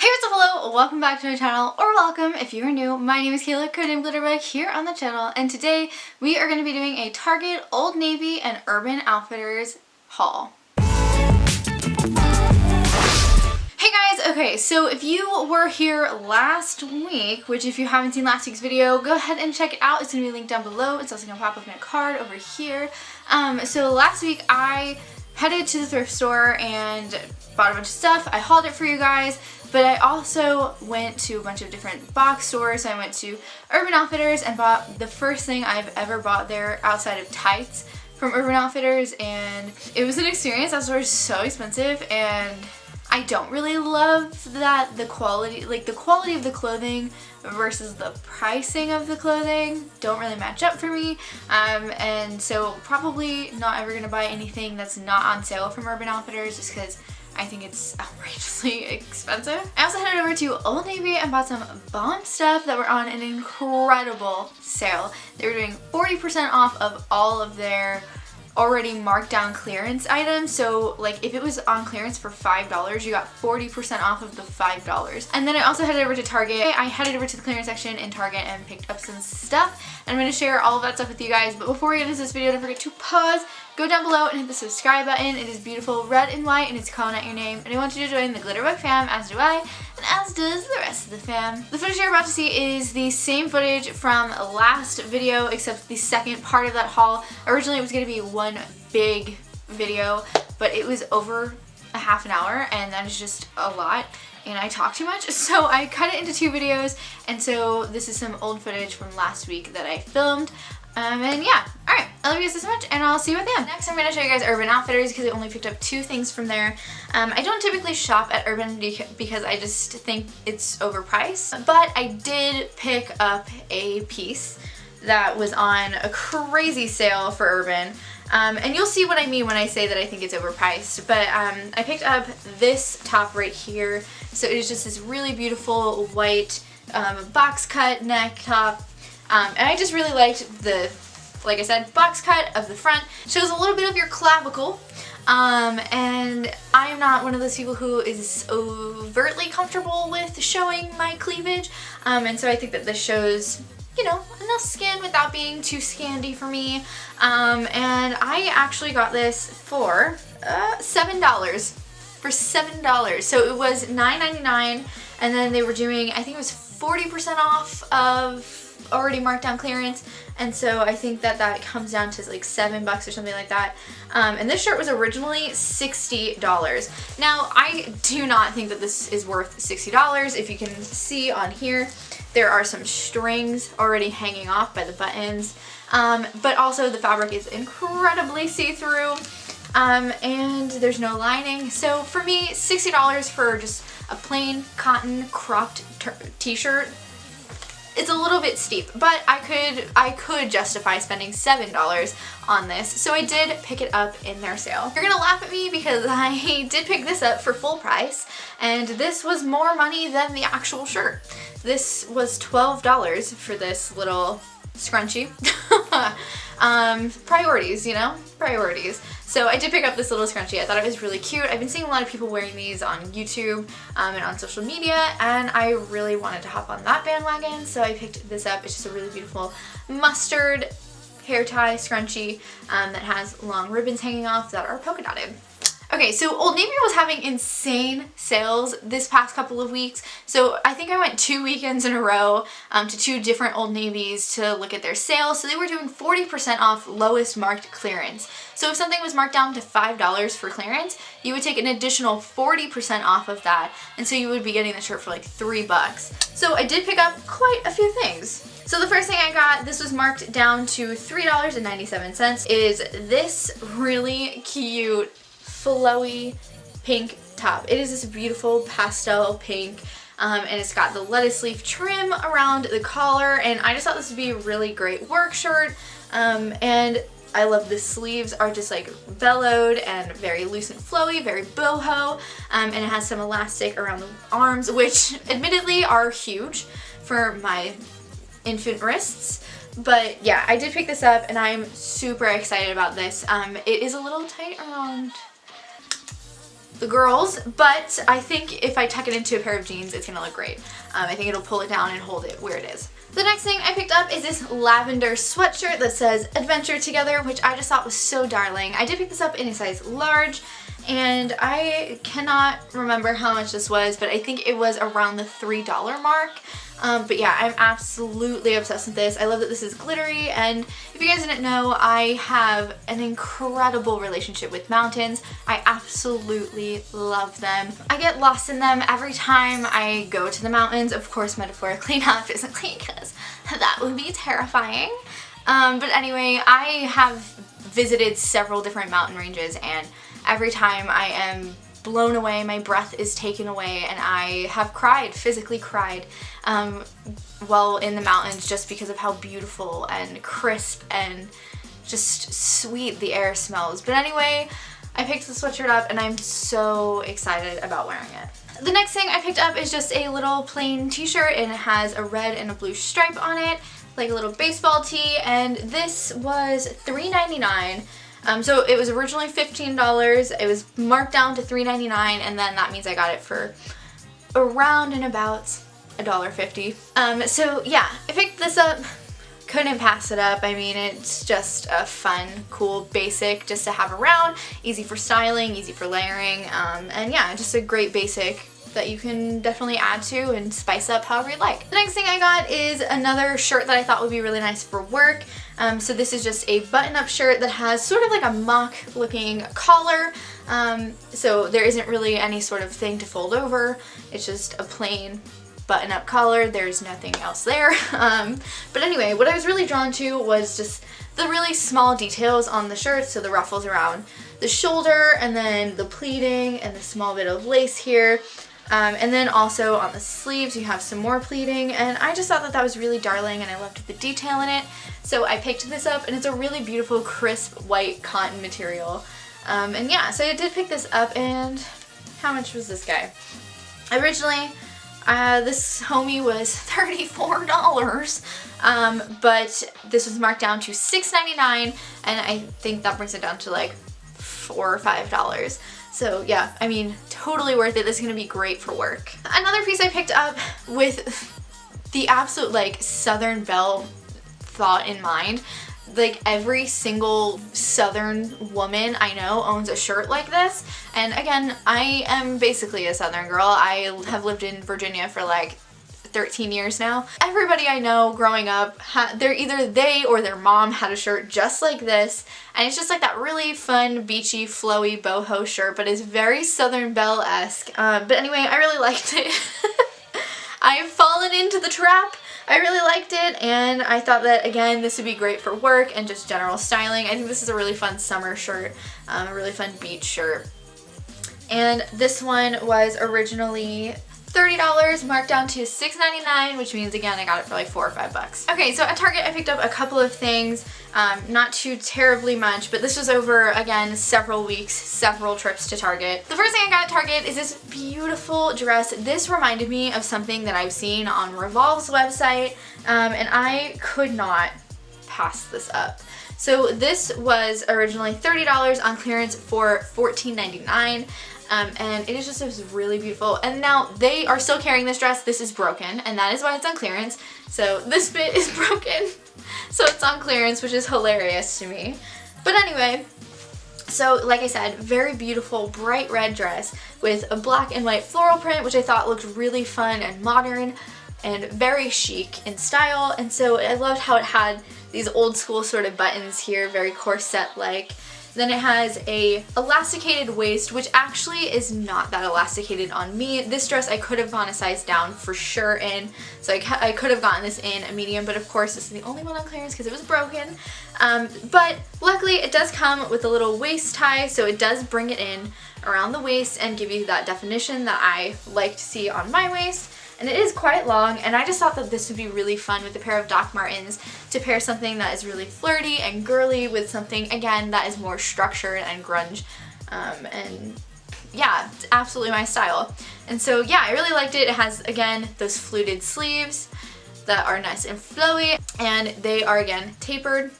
what's up, hello, welcome back to my channel, or welcome if you are new. My name is Kayla, codename GlitterBug, here on the channel, and today we are going to be doing a Target, Old Navy, and Urban Outfitters haul. Hey guys, okay, so if you were here last week, which if you haven't seen last week's video, go ahead and check it out. It's going to be linked down below. It's also going to pop up in a card over here. So last week I headed to the thrift store and bought a bunch of stuff. I hauled it for you guys, but I also went to a bunch of different box stores. I went to Urban Outfitters and bought the first thing I've ever bought there outside of tights from Urban Outfitters, and it was an experience. That store is so expensive, and I don't really love that the quality of the clothing versus the pricing of the clothing don't really match up for me, and so probably not ever gonna buy anything that's not on sale from Urban Outfitters just because I think it's outrageously expensive. I also headed over to Old Navy and bought some bomb stuff that were on an incredible sale. They were doing 40% off of all of their already marked down clearance items. So like if it was on clearance for $5, you got 40% off of the $5. And then I also headed over to Target. I headed over to the clearance section in Target and picked up some stuff, and I'm going to share all of that stuff with you guys. But before we get into this video, don't forget to pause, go down below and hit the subscribe button. It is beautiful, red and white, and it's calling out your name. And I want you to join the GlitterBug fam, as do I, and as does the rest of the fam. The footage you're about to see is the same footage from last video, except the second part of that haul. Originally it was going to be one big video, but it was over a half an hour, and that is just a lot, and I talk too much, so I cut it into two videos. And so this is some old footage from last week that I filmed. And yeah, alright, I love you guys so much, and I'll see you at the end. Next, I'm going to show you guys Urban Outfitters because I only picked up two things from there. I don't typically shop at Urban because I just think it's overpriced, but I did pick up a piece that was on a crazy sale for Urban. And you'll see what I mean when I say that I think it's overpriced, but I picked up this top right here. So it is just this really beautiful white box cut neck top. And I just really liked the, like I said, box cut of the front. Shows a little bit of your clavicle. And I am not one of those people who is overtly comfortable with showing my cleavage. And so I think that this shows, you know, enough skin without being too scandy for me. And I actually got this for $7. For $7. So it was $9.99, and then they were doing, I think it was 40% off of already marked down clearance, and so I think that that comes down to like $7 or something like that. And this shirt was originally $60. Now I do not think that this is worth $60. If you can see on here, there are some strings already hanging off by the buttons, but also the fabric is incredibly see-through, and there's no lining. So for me, $60 for just a plain cotton cropped t-shirt, it's a little bit steep, but I could justify spending $7 on this, so I did pick it up in their sale. You're gonna laugh at me because I did pick this up for full price, and this was more money than the actual shirt. This was $12 for this little scrunchie. Priorities, you know? Priorities. So I did pick up this little scrunchie. I thought it was really cute. I've been seeing a lot of people wearing these on YouTube and on social media, and I really wanted to hop on that bandwagon, so I picked this up. It's just a really beautiful mustard hair tie scrunchie that has long ribbons hanging off that are polka dotted. Okay, so Old Navy was having insane sales this past couple of weeks. So I think I went 2 weekends in a row to two different Old Navys to look at their sales. So they were doing 40% off lowest marked clearance. So if something was marked down to $5 for clearance, you would take an additional 40% off of that. And so you would be getting the shirt for like $3. So I did pick up quite a few things. So the first thing I got, this was marked down to $3.97, is this really cute flowy pink top. It is this beautiful pastel pink, and it's got the lettuce leaf trim around the collar, and I just thought this would be a really great work shirt. And I love the sleeves are just like bellowed and very loose and flowy, very boho, and it has some elastic around the arms, which admittedly are huge for my infant wrists. But yeah, I did pick this up and I'm super excited about this. It is a little tight around the girls, but I think if I tuck it into a pair of jeans, it's gonna look great. I think it'll pull it down and hold it where it is. The next thing I picked up is this lavender sweatshirt that says Adventure Together, which I just thought was so darling. I did pick this up in a size large, and I cannot remember how much this was, but I think it was around the $3 mark. But yeah, I'm absolutely obsessed with this. I love that this is glittery, and if you guys didn't know, I have an incredible relationship with mountains. I absolutely love them. I get lost in them every time I go to the mountains, of course metaphorically, not physically, because that would be terrifying. But anyway, I have visited several different mountain ranges, and every time I am blown away, my breath is taken away, and I have cried, physically cried, while in the mountains, just because of how beautiful and crisp and just sweet the air smells. But anyway, I picked the sweatshirt up and I'm so excited about wearing it. The next thing I picked up is just a little plain t-shirt, and it has a red and a blue stripe on it, like a little baseball tee, and this was $3.99. So it was originally $15, it was marked down to $3.99, and then that means I got it for around and about $1.50. So yeah, I picked this up, couldn't pass it up. I mean, it's just a fun, cool, basic just to have around, easy for styling, easy for layering, and yeah, just a great basic that you can definitely add to and spice up however you like. The next thing I got is another shirt that I thought would be really nice for work. So this is just a button-up shirt that has sort of like a mock looking collar. So there isn't really any sort of thing to fold over. It's just a plain button-up collar. There's nothing else there. But anyway, what I was really drawn to was just the really small details on the shirt. So the ruffles around the shoulder, and then the pleating and the small bit of lace here. And then also on the sleeves you have some more pleating, and I just thought that that was really darling, and I loved the detail in it. So I picked this up, and it's a really beautiful crisp white cotton material. And yeah, so I did pick this up, and how much was this guy? Originally, this homie was $34, but this was marked down to $6.99, and I think that brings it down to like $4 or $5. So yeah, I mean, totally worth it. This is gonna be great for work. Another piece I picked up with the absolute like Southern Belle thought in mind. Like every single Southern woman I know owns a shirt like this. And again, I am basically a Southern girl. I have lived in Virginia for like 13 years now. Everybody I know growing up, either they or their mom had a shirt just like this, and it's just like that really fun, beachy, flowy boho shirt, but it's very Southern Belle-esque. But anyway, I really liked it. I've fallen into the trap. I really liked it, and I thought that, again, this would be great for work and just general styling. I think this is a really fun summer shirt, a really fun beach shirt. And this one was originally $30, marked down to $6.99, which means again I got it for like $4 or $5. Okay, so at Target I picked up a couple of things, not too terribly much, but this was over again several weeks, several trips to Target. The first thing I got at Target is this beautiful dress. This reminded me of something that I've seen on Revolve's website, and I could not pass this up. So this was originally $30 on clearance for $14.99. And it is just really beautiful. And now they are still carrying this dress. This is broken, and that is why it's on clearance. So this bit is broken, so it's on clearance, which is hilarious to me. But anyway, so like I said, very beautiful bright red dress with a black and white floral print, which I thought looked really fun and modern and very chic in style. And so I loved how it had these old school sort of buttons here, very corset-like. Then it has a elasticated waist, which actually is not that elasticated on me. This dress I could have gone a size down for sure in, so I could have gotten this in a medium, but of course this is the only one on clearance because it was broken. But luckily it does come with a little waist tie, so it does bring it in around the waist and give you that definition that I like to see on my waist. And it is quite long, and I just thought that this would be really fun with a pair of Doc Martens to pair something that is really flirty and girly with something, again, that is more structured and grunge. And yeah, it's absolutely my style. And so yeah, I really liked it. It has, again, those fluted sleeves that are nice and flowy, and they are, again, tapered.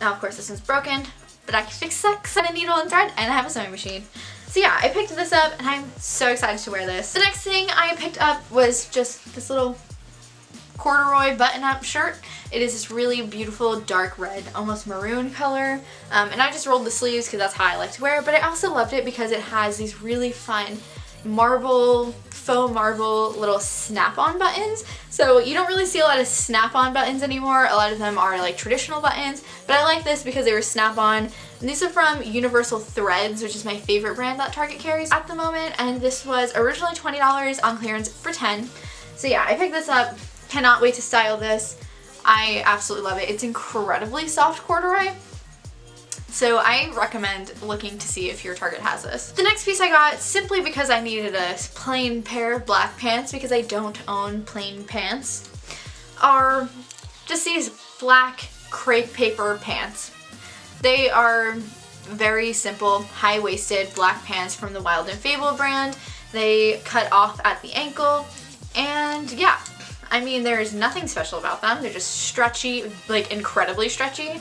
Now, of course, this one's broken, but I can fix that because I have a needle and thread, and I have a sewing machine. So So yeah, I picked this up and I'm so excited to wear this. The next thing I picked up was just this little corduroy button-up shirt. It is this really beautiful dark red, almost maroon color, and I just rolled the sleeves because that's how I like to wear it, but I also loved it because it has these really fun faux marble little snap-on buttons. So you don't really see a lot of snap-on buttons anymore. A lot of them are like traditional buttons, but I like this because they were snap-on. And these are from Universal Threads, which is my favorite brand that Target carries at the moment, and this was originally $20 on clearance for $10. So yeah, I picked this up. Cannot wait to style this. I absolutely love it. It's incredibly soft corduroy. So I recommend looking to see if your Target has this. The next piece I got simply because I needed a plain pair of black pants because I don't own plain pants are just these black crepe paper pants. They are very simple, high-waisted black pants from the Wild and Fable brand. They cut off at the ankle, and yeah, I mean, there's nothing special about them. They're just stretchy, like incredibly stretchy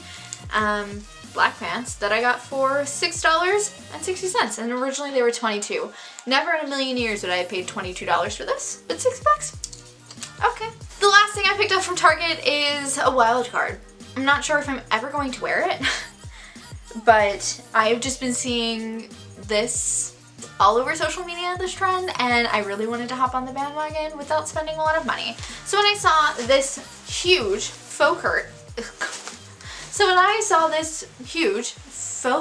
black pants that I got for $6.60, and originally they were $22. Never in a million years would I have paid $22 for this, but $6. Okay. The last thing I picked up from Target is a wild card. I'm not sure if I'm ever going to wear it, but I've just been seeing this all over social media, this trend, and I really wanted to hop on the bandwagon without spending a lot of money. So when I saw this huge faux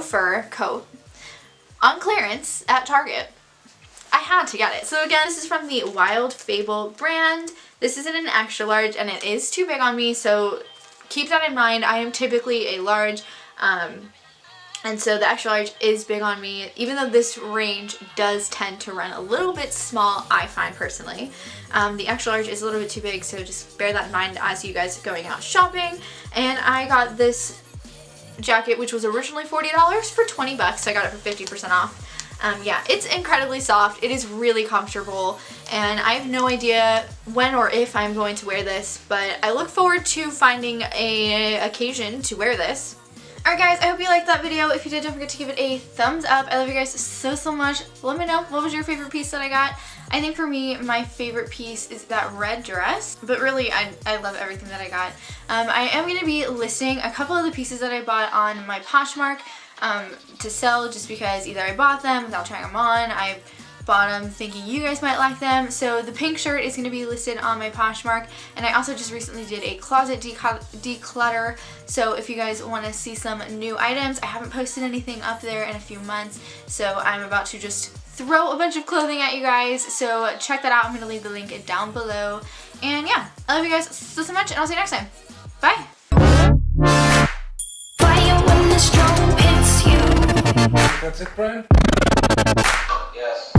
fur coat on clearance at Target, I had to get it. So again, this is from the Wild Fable brand. This is in an extra large and it is too big on me, so keep that in mind. I am typically a large, and so the extra large is big on me, even though this range does tend to run a little bit small, I find personally. The extra large is a little bit too big, so just bear that in mind as you guys are going out shopping. And I got this jacket, which was originally $40 for $20, so I got it for 50% off. Yeah, it's incredibly soft, it is really comfortable, and I have no idea when or if I'm going to wear this, but I look forward to finding an occasion to wear this. Alright guys, I hope you liked that video. If you did, don't forget to give it a thumbs up. I love you guys so much. Let me know, what was your favorite piece that I got? I think for me, my favorite piece is that red dress, but really I love everything that I got. I am going to be listing a couple of the pieces that I bought on my Poshmark to sell, just because either I bought them without trying them on, I bought them thinking you guys might like them. So the pink shirt is going to be listed on my Poshmark, and I also just recently did a closet declutter, so if you guys want to see some new items, I haven't posted anything up there in a few months, so I'm about to just throw a bunch of clothing at you guys, so check that out. I'm going to leave the link down below, and yeah, I love you guys so much, and I'll see you next time. Bye! That's it, Brian? Yes.